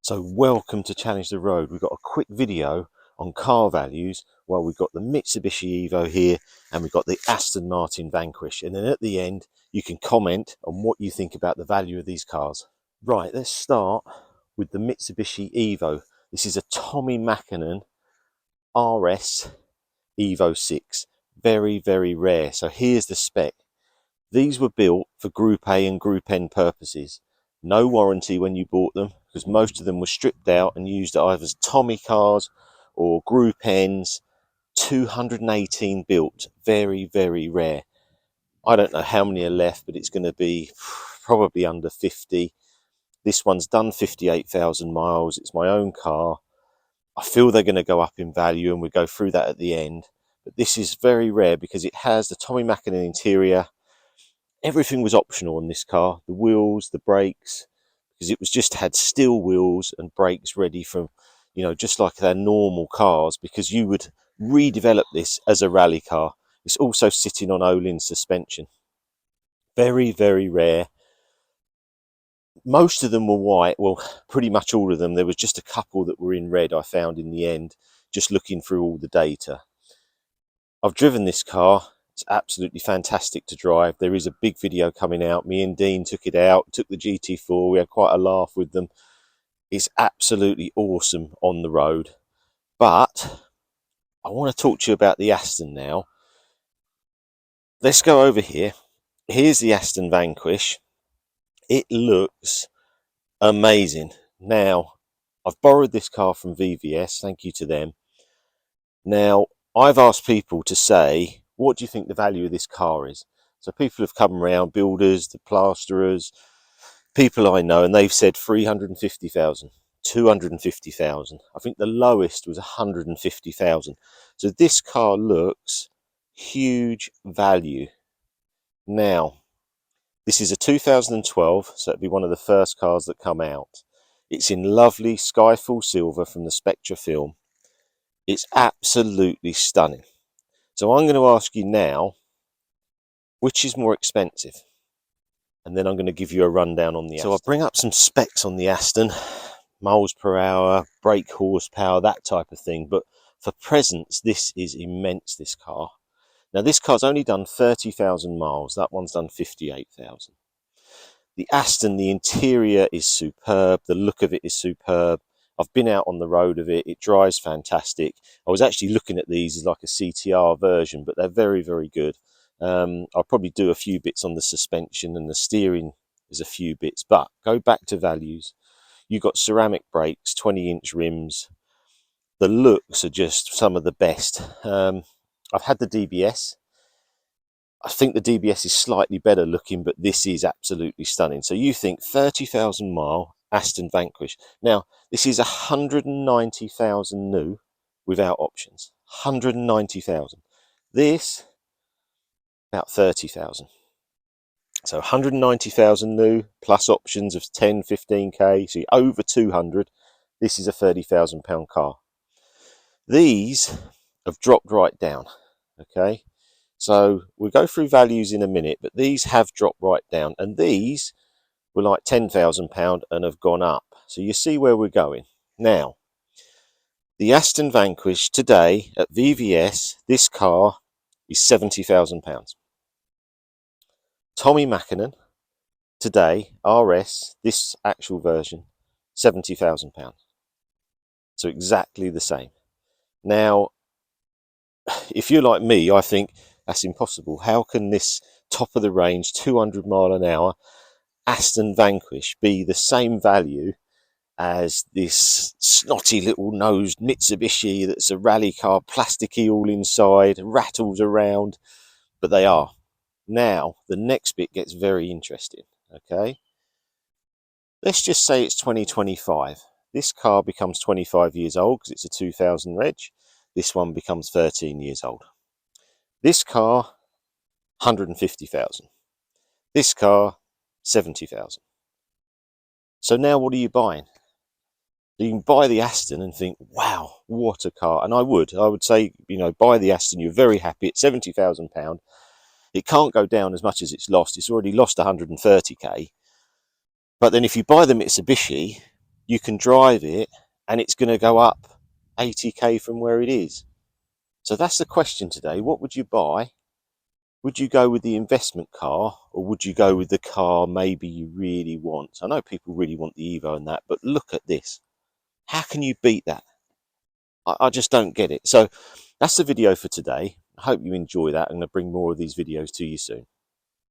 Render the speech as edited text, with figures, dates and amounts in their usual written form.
So welcome to Challenge the Road. We've got a quick video on car values. Well, we've got the Mitsubishi Evo here and we've got the Aston Martin Vanquish. And then at the end, you can comment on what you think about the value of these cars. Right, let's start with the Mitsubishi Evo. This is a Tommy Mackinnon RS Evo 6. Very, very rare. So here's the spec. These were built for Group A and Group N purposes. No warranty when you bought them, because most of them were stripped out and used either as Tommy cars or Group N's. 218 built. Very, very rare. I don't know how many are left, but it's going to be probably under 50. This one's done 58,000 miles. It's my own car. I feel they're going to go up in value, and we'll go through that at the end. But this is very rare because it has the Tommy Mackinnon interior. Everything was optional on this car. The wheels, the brakes, because it was just had steel wheels and brakes ready from, just like their normal cars, because you would redevelop this as a rally car. It's also sitting on Olin suspension. Very, very rare. Most of them were white. Well, pretty much all of them. There was just a couple that were in red I found in the end, just looking through all the data. I've driven this car. It's absolutely fantastic to drive. There is a big video coming out. Me and Dean took it out, took the GT4. We had quite a laugh with them. It's absolutely awesome on the road. But I want to talk to you about the Aston now. Let's go over here. Here's the Aston Vanquish. It looks amazing. Now, I've borrowed this car from VVS. Thank you to them. Now, I've asked people to say, what do you think the value of this car is? So people have come around, builders, the plasterers, people I know, and they've said 350,000, 250,000. I think the lowest was 150,000. So this car looks huge value. Now, this is a 2012, so it'll be one of the first cars that come out. It's in lovely Skyfall silver from the Spectra film. It's absolutely stunning. So I'm going to ask you now, which is more expensive? And then I'm going to give you a rundown on the Aston. So I'll bring up some specs on the Aston, miles per hour, brake horsepower, that type of thing. But for presence, this is immense, this car. Now, this car's only done 30,000 miles. That one's done 58,000. The Aston, the interior is superb. The look of it is superb. I've been out on the road of it. It drives fantastic. I was actually looking at these as like a CTR version, but they're very, very good. I'll probably do a few bits on the suspension, and the steering is a few bits. But go back to values. You've got ceramic brakes, 20-inch rims. The looks are just some of the best. I've had the DBS. I think the DBS is slightly better looking, but this is absolutely stunning. So you think 30,000 mile Aston Vanquish. Now, this is 190,000 new without options. 190,000. This, about 30,000. So 190,000 new plus options of 10, 15k. So you're over 200. This is a £30,000 car. These have dropped right down. Okay. So we'll go through values in a minute, but these have dropped right down, and these were like £10,000 and have gone up. So you see where we're going. Now, the Aston Vanquish today at VVS, this car is £70,000. Tommy Mackinnon today, RS, this actual version, £70,000. So exactly the same. Now, if you're like me, I think that's impossible. How can this top of the range, 200 mile an hour Aston Vanquish be the same value as this snotty little nosed Mitsubishi that's a rally car, plasticky all inside, rattles around? But they are. Now, the next bit gets very interesting, okay? Let's just say it's 2025. This car becomes 25 years old because it's a 2000 reg. This one becomes 13 years old. This car, 150,000. This car, 70,000. So now what are you buying? You can buy the Aston and think, wow, what a car. And I would say, buy the Aston. You're very happy at £70,000. It can't go down as much as it's lost. It's already lost 130k. But then if you buy the Mitsubishi, you can drive it and it's going to go up 80k from where it is. So that's the question today. What would you buy? Would you go with the investment car, or would you go with the car maybe you really want? I know people really want the Evo and that, but look at this. How can you beat that? I just don't get it. So that's the video for today. I hope you enjoy that. I'm going to bring more of these videos to you soon.